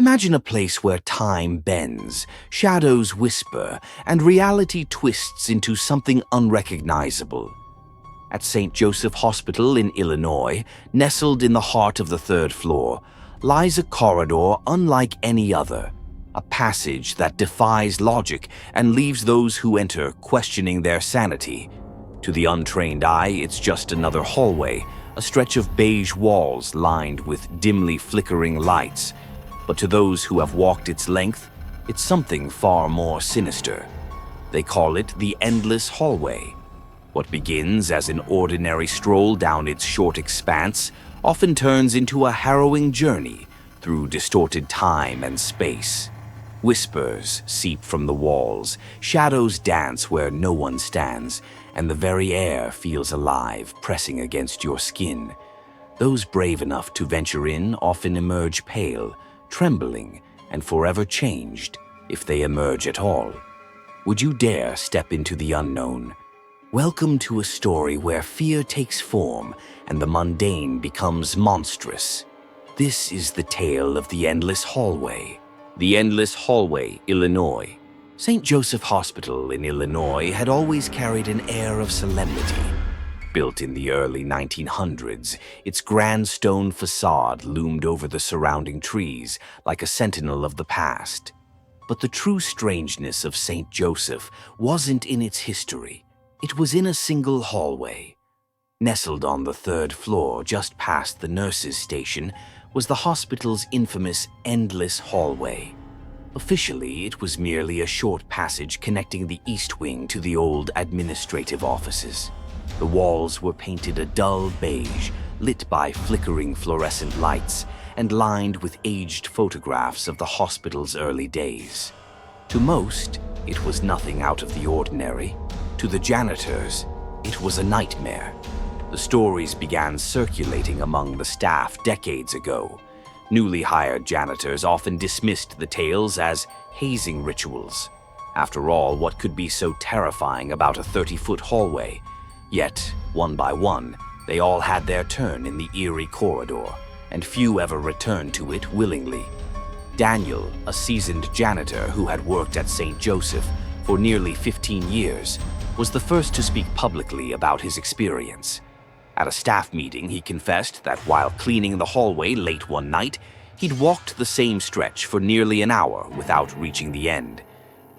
Imagine a place where time bends, shadows whisper, and reality twists into something unrecognizable. At St. Joseph Hospital in Illinois, nestled in the heart of the third floor, lies a corridor unlike any other, a passage that defies logic and leaves those who enter questioning their sanity. To the untrained eye, it's just another hallway, a stretch of beige walls lined with dimly flickering lights. But to those who have walked its length, it's something far more sinister. They call it the Endless Hallway. What begins as an ordinary stroll down its short expanse often turns into a harrowing journey through distorted time and space. Whispers seep from the walls, shadows dance where no one stands, and the very air feels alive, pressing against your skin. Those brave enough to venture in often emerge pale, trembling, and forever changed, if they emerge at all. Would you dare step into the unknown? Welcome to a story where fear takes form and the mundane becomes monstrous. This is the tale of the Endless Hallway. The Endless Hallway, Illinois. St. Joseph Hospital in Illinois had always carried an air of solemnity. Built in the early 1900s, its grand stone facade loomed over the surrounding trees like a sentinel of the past. But the true strangeness of St. Joseph wasn't in its history. It was in a single hallway. Nestled on the third floor, just past the nurses' station, was the hospital's infamous Endless Hallway. Officially, it was merely a short passage connecting the East Wing to the old administrative offices. The walls were painted a dull beige, lit by flickering fluorescent lights, and lined with aged photographs of the hospital's early days. To most, it was nothing out of the ordinary. To the janitors, it was a nightmare. The stories began circulating among the staff decades ago. Newly hired janitors often dismissed the tales as hazing rituals. After all, what could be so terrifying about a 30-foot hallway? Yet, one by one, they all had their turn in the eerie corridor, and few ever returned to it willingly. Daniel, a seasoned janitor who had worked at St. Joseph for nearly 15 years, was the first to speak publicly about his experience. At a staff meeting, he confessed that while cleaning the hallway late one night, he'd walked the same stretch for nearly an hour without reaching the end.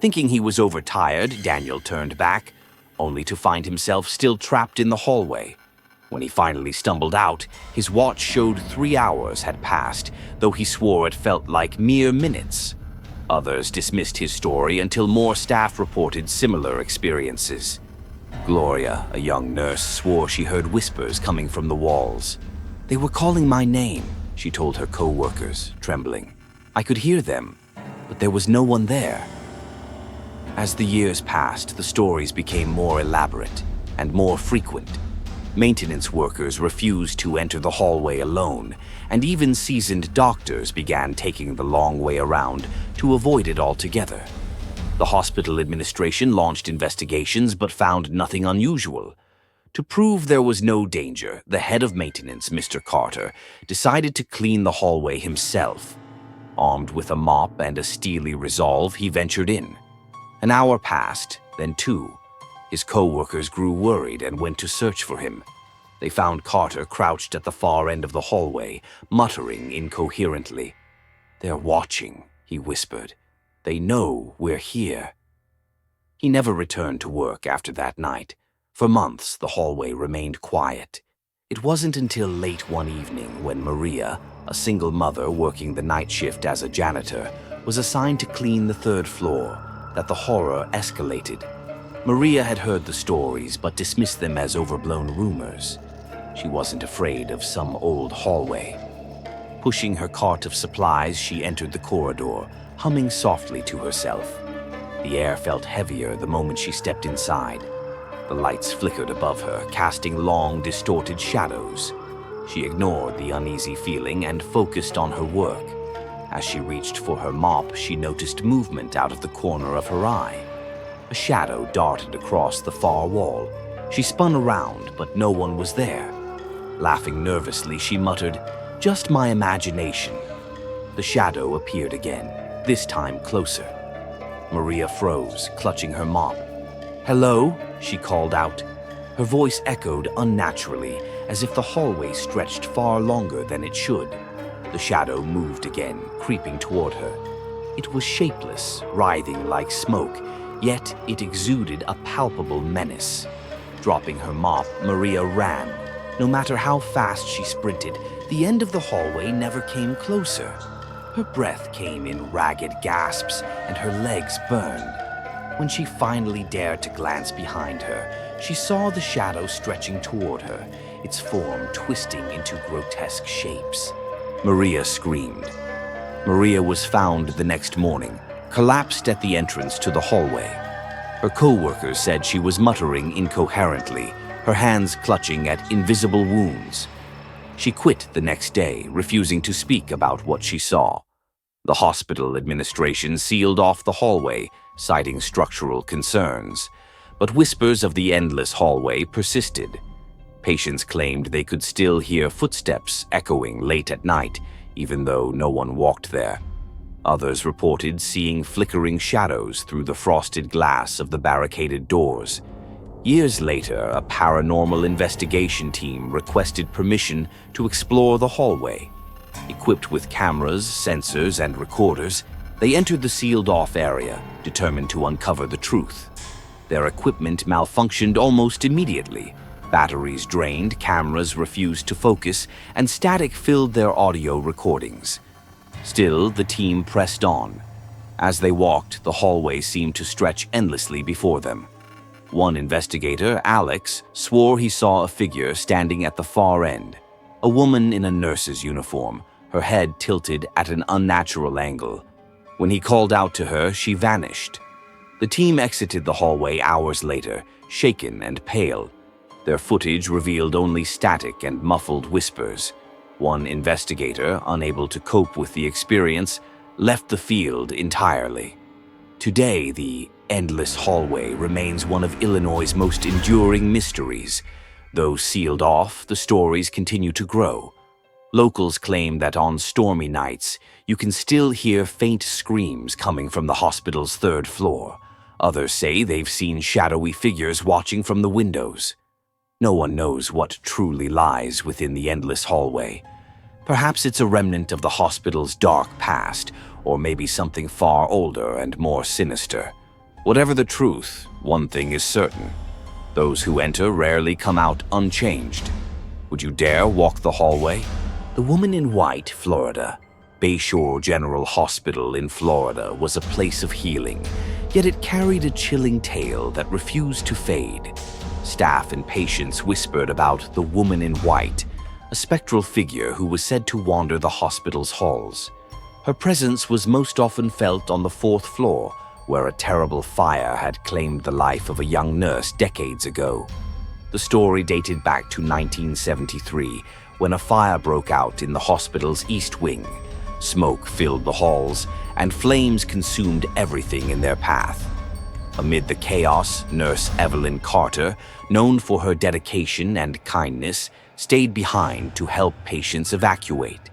Thinking he was overtired, Daniel turned back, only to find himself still trapped in the hallway. When he finally stumbled out, his watch showed 3 hours had passed, though he swore it felt like mere minutes. Others dismissed his story until more staff reported similar experiences. Gloria, a young nurse, swore she heard whispers coming from the walls. "They were calling my name," she told her co-workers, trembling. "I could hear them, but there was no one there." As the years passed, the stories became more elaborate and more frequent. Maintenance workers refused to enter the hallway alone, and even seasoned doctors began taking the long way around to avoid it altogether. The hospital administration launched investigations but found nothing unusual. To prove there was no danger, the head of maintenance, Mr. Carter, decided to clean the hallway himself. Armed with a mop and a steely resolve, he ventured in. An hour passed, then 2. His co-workers grew worried and went to search for him. They found Carter crouched at the far end of the hallway, muttering incoherently. "They're watching," he whispered. "They know we're here." He never returned to work after that night. For months, the hallway remained quiet. It wasn't until late one evening when Maria, a single mother working the night shift as a janitor, was assigned to clean the third floor, that the horror escalated. Maria had heard the stories but dismissed them as overblown rumors. She wasn't afraid of some old hallway. Pushing her cart of supplies, she entered the corridor, humming softly to herself. The air felt heavier the moment she stepped inside. The lights flickered above her, casting long, distorted shadows. She ignored the uneasy feeling and focused on her work. As she reached for her mop, she noticed movement out of the corner of her eye. A shadow darted across the far wall. She spun around, but no one was there. Laughing nervously, she muttered, "Just my imagination." The shadow appeared again, this time closer. Maria froze, clutching her mop. "Hello?" she called out. Her voice echoed unnaturally, as if the hallway stretched far longer than it should. The shadow moved again, creeping toward her. It was shapeless, writhing like smoke, yet it exuded a palpable menace. Dropping her mop, Maria ran. No matter how fast she sprinted, the end of the hallway never came closer. Her breath came in ragged gasps, and her legs burned. When she finally dared to glance behind her, she saw the shadow stretching toward her, its form twisting into grotesque shapes. Maria screamed. Maria was found the next morning, collapsed at the entrance to the hallway. Her co-workers said she was muttering incoherently, her hands clutching at invisible wounds. She quit the next day, refusing to speak about what she saw. The hospital administration sealed off the hallway, citing structural concerns. But whispers of the endless hallway persisted. Patients claimed they could still hear footsteps echoing late at night, even though no one walked there. Others reported seeing flickering shadows through the frosted glass of the barricaded doors. Years later, a paranormal investigation team requested permission to explore the hallway. Equipped with cameras, sensors, and recorders, they entered the sealed-off area, determined to uncover the truth. Their equipment malfunctioned almost immediately. Batteries drained, cameras refused to focus, and static filled their audio recordings. Still, the team pressed on. As they walked, the hallway seemed to stretch endlessly before them. One investigator, Alex, swore he saw a figure standing at the far end. A woman in a nurse's uniform, her head tilted at an unnatural angle. When he called out to her, she vanished. The team exited the hallway hours later, shaken and pale. Their footage revealed only static and muffled whispers. One investigator, unable to cope with the experience, left the field entirely. Today, the endless hallway remains one of Illinois' most enduring mysteries. Though sealed off, the stories continue to grow. Locals claim that on stormy nights, you can still hear faint screams coming from the hospital's third floor. Others say they've seen shadowy figures watching from the windows. No one knows what truly lies within the endless hallway. Perhaps it's a remnant of the hospital's dark past, or maybe something far older and more sinister. Whatever the truth, one thing is certain. Those who enter rarely come out unchanged. Would you dare walk the hallway? The Woman in White, Florida. Bayshore General Hospital in Florida was a place of healing, yet it carried a chilling tale that refused to fade. Staff and patients whispered about the Woman in White, a spectral figure who was said to wander the hospital's halls. Her presence was most often felt on the fourth floor, where a terrible fire had claimed the life of a young nurse decades ago. The story dated back to 1973, when a fire broke out in the hospital's east wing. Smoke filled the halls, and flames consumed everything in their path. Amid the chaos, Nurse Evelyn Carter, known for her dedication and kindness, stayed behind to help patients evacuate.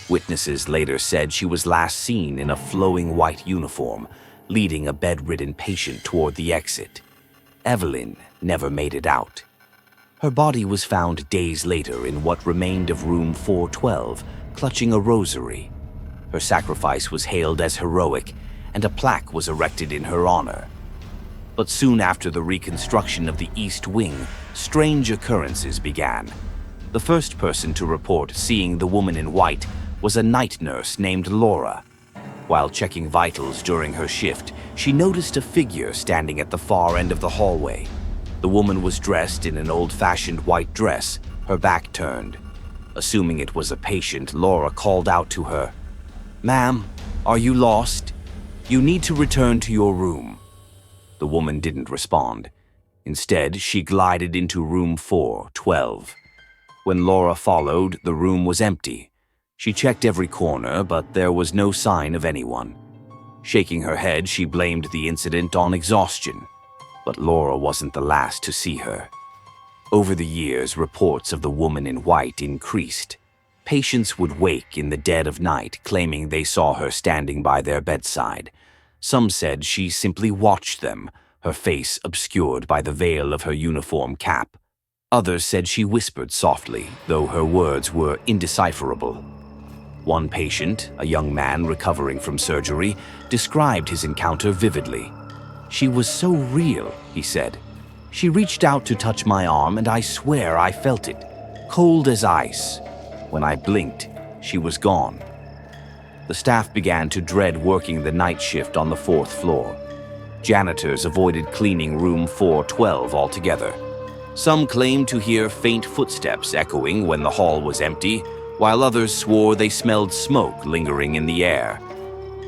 Witnesses later said she was last seen in a flowing white uniform, leading a bedridden patient toward the exit. Evelyn never made it out. Her body was found days later in what remained of room 412, clutching a rosary. Her sacrifice was hailed as heroic, and a plaque was erected in her honor. But soon after the reconstruction of the East Wing, strange occurrences began. The first person to report seeing the Woman in White was a night nurse named Laura. While checking vitals during her shift, she noticed a figure standing at the far end of the hallway. The woman was dressed in an old-fashioned white dress, her back turned. Assuming it was a patient, Laura called out to her, "Ma'am, are you lost? You need to return to your room." The woman didn't respond. Instead, she glided into room 412. When Laura followed, the room was empty. She checked every corner, but there was no sign of anyone. Shaking her head, she blamed the incident on exhaustion. But Laura wasn't the last to see her. Over the years, reports of the Woman in White increased. Patients would wake in the dead of night, claiming they saw her standing by their bedside. Some said she simply watched them, her face obscured by the veil of her uniform cap. Others said she whispered softly, though her words were indecipherable. One patient, a young man recovering from surgery, described his encounter vividly. "She was so real," he said. "She reached out to touch my arm, and I swear I felt it, cold as ice. When I blinked, she was gone." The staff began to dread working the night shift on the 4th floor. Janitors avoided cleaning room 412 altogether. Some claimed to hear faint footsteps echoing when the hall was empty, while others swore they smelled smoke lingering in the air.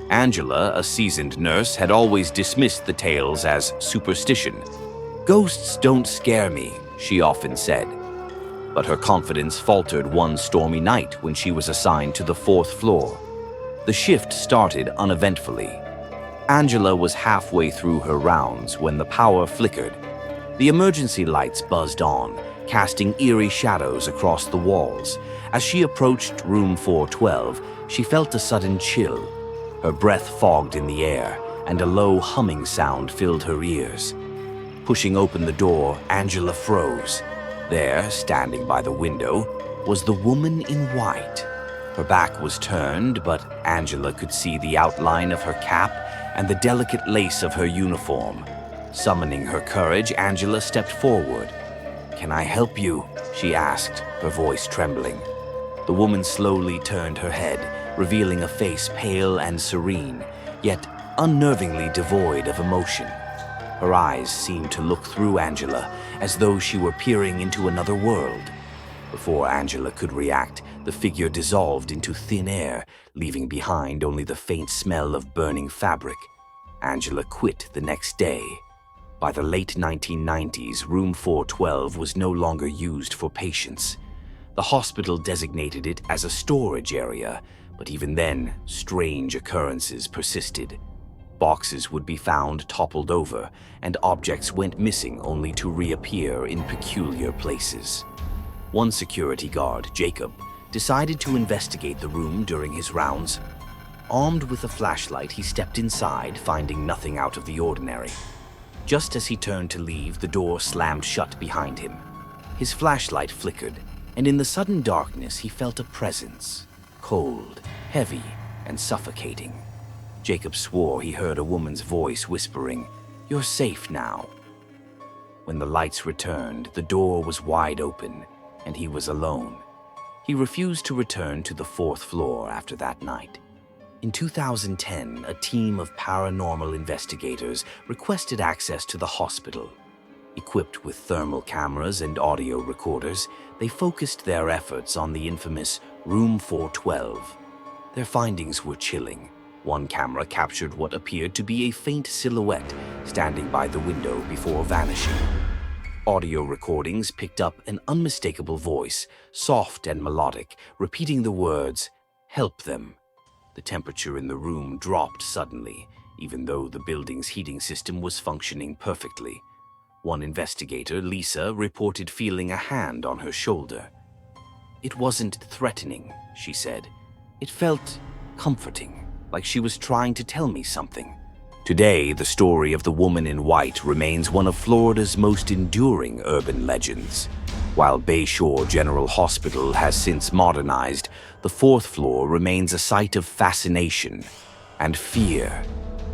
Angela, a seasoned nurse, had always dismissed the tales as superstition. "Ghosts don't scare me," she often said. But her confidence faltered one stormy night when she was assigned to the 4th floor. The shift started uneventfully. Angela was halfway through her rounds when the power flickered. The emergency lights buzzed on, casting eerie shadows across the walls. As she approached room 412, she felt a sudden chill. Her breath fogged in the air, and a low humming sound filled her ears. Pushing open the door, Angela froze. There, standing by the window, was the woman in white. Her back was turned, but Angela could see the outline of her cap and the delicate lace of her uniform. Summoning her courage, Angela stepped forward. "Can I help you?" she asked, her voice trembling. The woman slowly turned her head, revealing a face pale and serene, yet unnervingly devoid of emotion. Her eyes seemed to look through Angela, as though she were peering into another world. Before Angela could react, the figure dissolved into thin air, leaving behind only the faint smell of burning fabric. Angela quit the next day. By the late 1990s, room 412 was no longer used for patients. The hospital designated it as a storage area, but even then, strange occurrences persisted. Boxes would be found toppled over, and objects went missing only to reappear in peculiar places. One security guard, Jacob, decided to investigate the room during his rounds. Armed with a flashlight, he stepped inside, finding nothing out of the ordinary. Just as he turned to leave, the door slammed shut behind him. His flashlight flickered, and in the sudden darkness he felt a presence, cold, heavy, and suffocating. Jacob swore he heard a woman's voice whispering, "You're safe now." When the lights returned, the door was wide open, and he was alone. He refused to return to the 4th floor after that night. In 2010, a team of paranormal investigators requested access to the hospital. Equipped with thermal cameras and audio recorders, they focused their efforts on the infamous Room 412. Their findings were chilling. One camera captured what appeared to be a faint silhouette standing by the window before vanishing. Audio recordings picked up an unmistakable voice, soft and melodic, repeating the words, "Help them." The temperature in the room dropped suddenly, even though the building's heating system was functioning perfectly. One investigator, Lisa, reported feeling a hand on her shoulder. "It wasn't threatening," she said. "It felt comforting, like she was trying to tell me something." Today, the story of the woman in white remains one of Florida's most enduring urban legends. While Bayshore General Hospital has since modernized, the 4th floor remains a site of fascination and fear.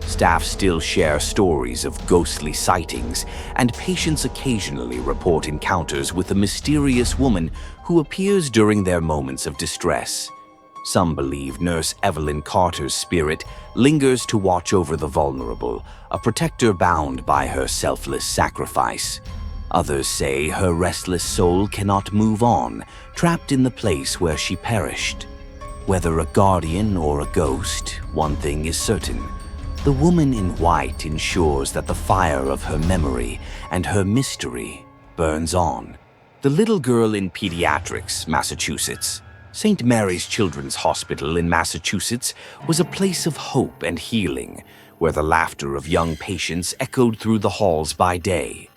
Staff still share stories of ghostly sightings, and patients occasionally report encounters with a mysterious woman who appears during their moments of distress. Some believe Nurse Evelyn Carter's spirit lingers to watch over the vulnerable, a protector bound by her selfless sacrifice. Others say her restless soul cannot move on, trapped in the place where she perished. Whether a guardian or a ghost, one thing is certain. The woman in white ensures that the fire of her memory and her mystery burns on. The little girl in Pediatrics, Massachusetts. St. Mary's Children's Hospital in Massachusetts was a place of hope and healing, where the laughter of young patients echoed through the halls by day.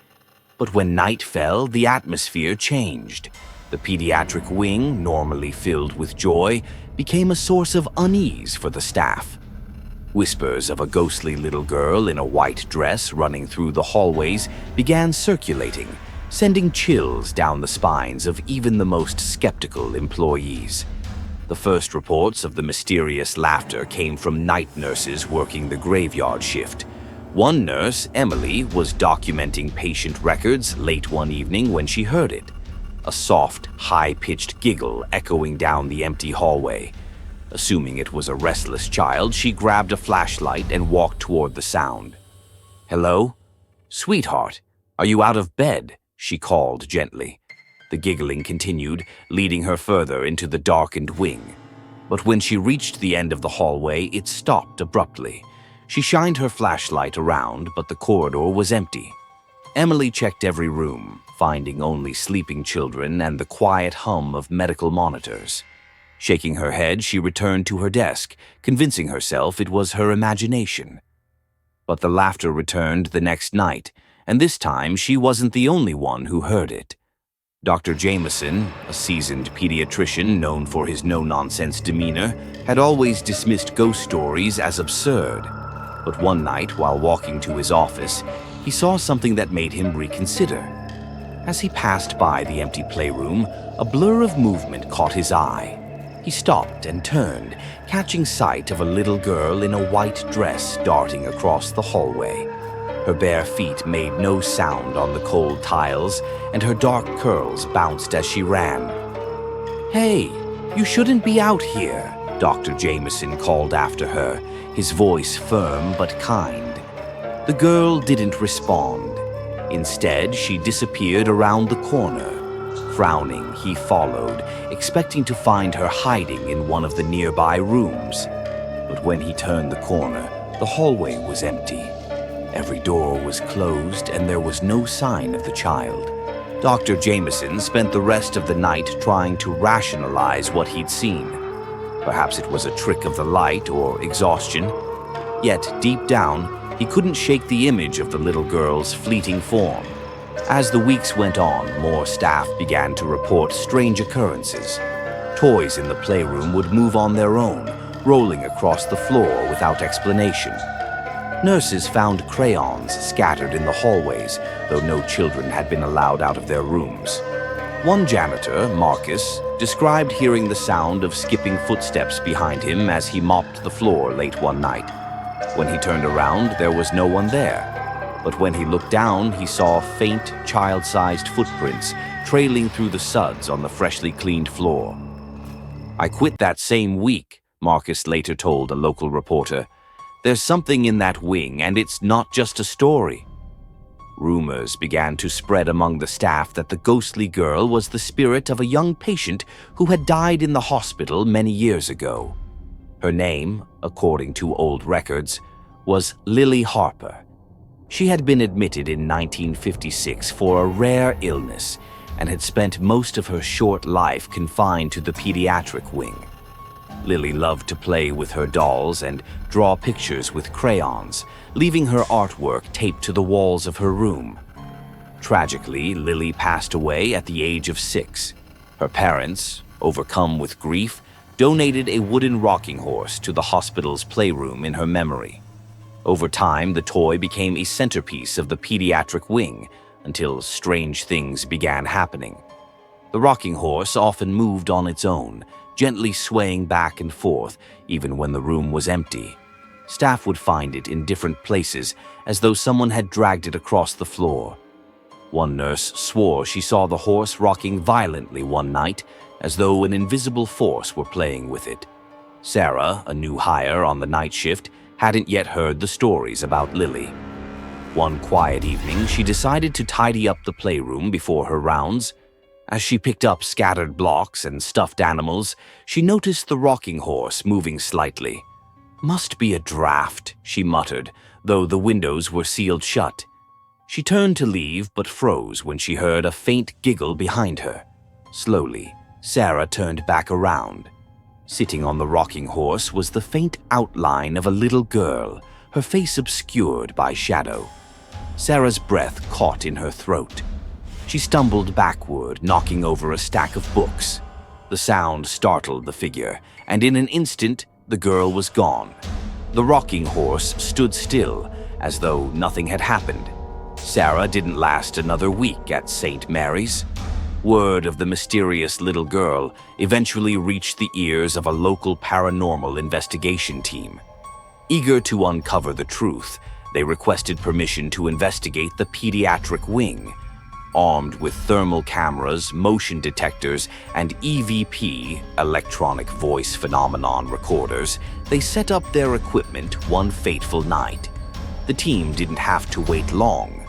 But when night fell, the atmosphere changed. The pediatric wing, normally filled with joy, became a source of unease for the staff. Whispers of a ghostly little girl in a white dress running through the hallways began circulating, sending chills down the spines of even the most skeptical employees. The first reports of the mysterious laughter came from night nurses working the graveyard shift. One nurse, Emily, was documenting patient records late one evening when she heard it. A soft, high-pitched giggle echoing down the empty hallway. Assuming it was a restless child, she grabbed a flashlight and walked toward the sound. "Hello? Sweetheart, are you out of bed?" she called gently. The giggling continued, leading her further into the darkened wing. But when she reached the end of the hallway, it stopped abruptly. She shined her flashlight around, but the corridor was empty. Emily checked every room, finding only sleeping children and the quiet hum of medical monitors. Shaking her head, she returned to her desk, convincing herself it was her imagination. But the laughter returned the next night, and this time she wasn't the only one who heard it. Dr. Jameson, a seasoned pediatrician known for his no-nonsense demeanor, had always dismissed ghost stories as absurd. But one night, while walking to his office, he saw something that made him reconsider. As he passed by the empty playroom, a blur of movement caught his eye. He stopped and turned, catching sight of a little girl in a white dress darting across the hallway. Her bare feet made no sound on the cold tiles, and her dark curls bounced as she ran. "Hey, you shouldn't be out here," Dr. Jameson called after her, his voice firm but kind. The girl didn't respond. Instead, she disappeared around the corner. Frowning, he followed, expecting to find her hiding in one of the nearby rooms. But when he turned the corner, the hallway was empty. Every door was closed, and there was no sign of the child. Dr. Jameson spent the rest of the night trying to rationalize what he'd seen. Perhaps it was a trick of the light or exhaustion. Yet, deep down, he couldn't shake the image of the little girl's fleeting form. As the weeks went on, more staff began to report strange occurrences. Toys in the playroom would move on their own, rolling across the floor without explanation. Nurses found crayons scattered in the hallways, though no children had been allowed out of their rooms. One janitor, Marcus, described hearing the sound of skipping footsteps behind him as he mopped the floor late one night. When he turned around, there was no one there. But when he looked down, he saw faint, child-sized footprints trailing through the suds on the freshly cleaned floor. "I quit that same week," Marcus later told a local reporter. "There's something in that wing, and it's not just a story." Rumors began to spread among the staff that the ghostly girl was the spirit of a young patient who had died in the hospital many years ago. Her name, according to old records, was Lily Harper. She had been admitted in 1956 for a rare illness and had spent most of her short life confined to the pediatric wing. Lily loved to play with her dolls and draw pictures with crayons, leaving her artwork taped to the walls of her room. Tragically, Lily passed away at the age of 6. Her parents, overcome with grief, donated a wooden rocking horse to the hospital's playroom in her memory. Over time, the toy became a centerpiece of the pediatric wing until strange things began happening. The rocking horse often moved on its own, gently swaying back and forth even when the room was empty. Staff would find it in different places, as though someone had dragged it across the floor. One nurse swore she saw the horse rocking violently one night, as though an invisible force were playing with it. Sarah, a new hire on the night shift, hadn't yet heard the stories about Lily. One quiet evening, she decided to tidy up the playroom before her rounds. As she picked up scattered blocks and stuffed animals, she noticed the rocking horse moving slightly. "Must be a draft," she muttered, though the windows were sealed shut. She turned to leave but froze when she heard a faint giggle behind her. Slowly, Sarah turned back around. Sitting on the rocking horse was the faint outline of a little girl, her face obscured by shadow. Sarah's breath caught in her throat. She stumbled backward, knocking over a stack of books. The sound startled the figure, and in an instant, the girl was gone. The rocking horse stood still, as though nothing had happened. Sarah didn't last another week at St. Mary's. Word of the mysterious little girl eventually reached the ears of a local paranormal investigation team. Eager to uncover the truth, they requested permission to investigate the pediatric wing. Armed with thermal cameras, motion detectors, and EVP, electronic voice phenomenon recorders, they set up their equipment one fateful night. The team didn't have to wait long.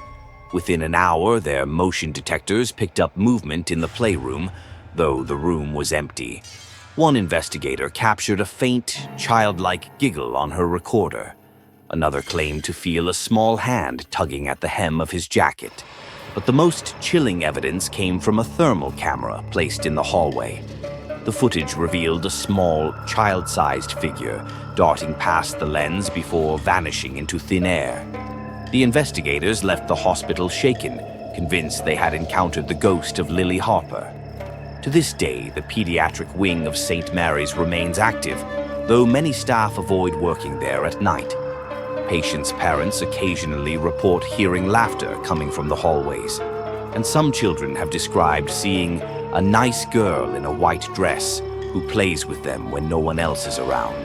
Within an hour, their motion detectors picked up movement in the playroom, though the room was empty. One investigator captured a faint, childlike giggle on her recorder. Another claimed to feel a small hand tugging at the hem of his jacket. But the most chilling evidence came from a thermal camera placed in the hallway. The footage revealed a small, child-sized figure darting past the lens before vanishing into thin air. The investigators left the hospital shaken, convinced they had encountered the ghost of Lily Harper. To this day, the pediatric wing of St. Mary's remains active, though many staff avoid working there at night. Patients' parents occasionally report hearing laughter coming from the hallways, and some children have described seeing a nice girl in a white dress who plays with them when no one else is around.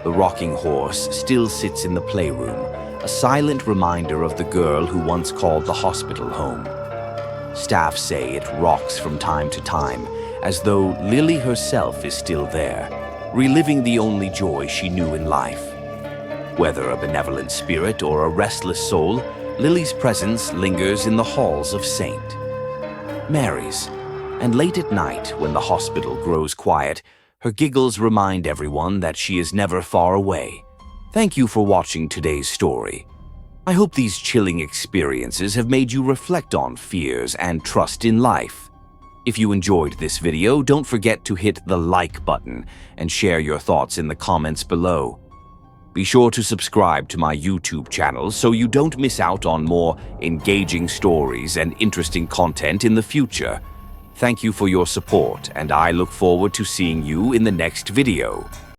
The rocking horse still sits in the playroom, a silent reminder of the girl who once called the hospital home. Staff say it rocks from time to time, as though Lily herself is still there, reliving the only joy she knew in life. Whether a benevolent spirit or a restless soul, Lily's presence lingers in the halls of St. Mary's. And late at night, when the hospital grows quiet, her giggles remind everyone that she is never far away. Thank you for watching today's story. I hope these chilling experiences have made you reflect on fears and trust in life. If you enjoyed this video, don't forget to hit the like button and share your thoughts in the comments below. Be sure to subscribe to my YouTube channel so you don't miss out on more engaging stories and interesting content in the future. Thank you for your support, and I look forward to seeing you in the next video.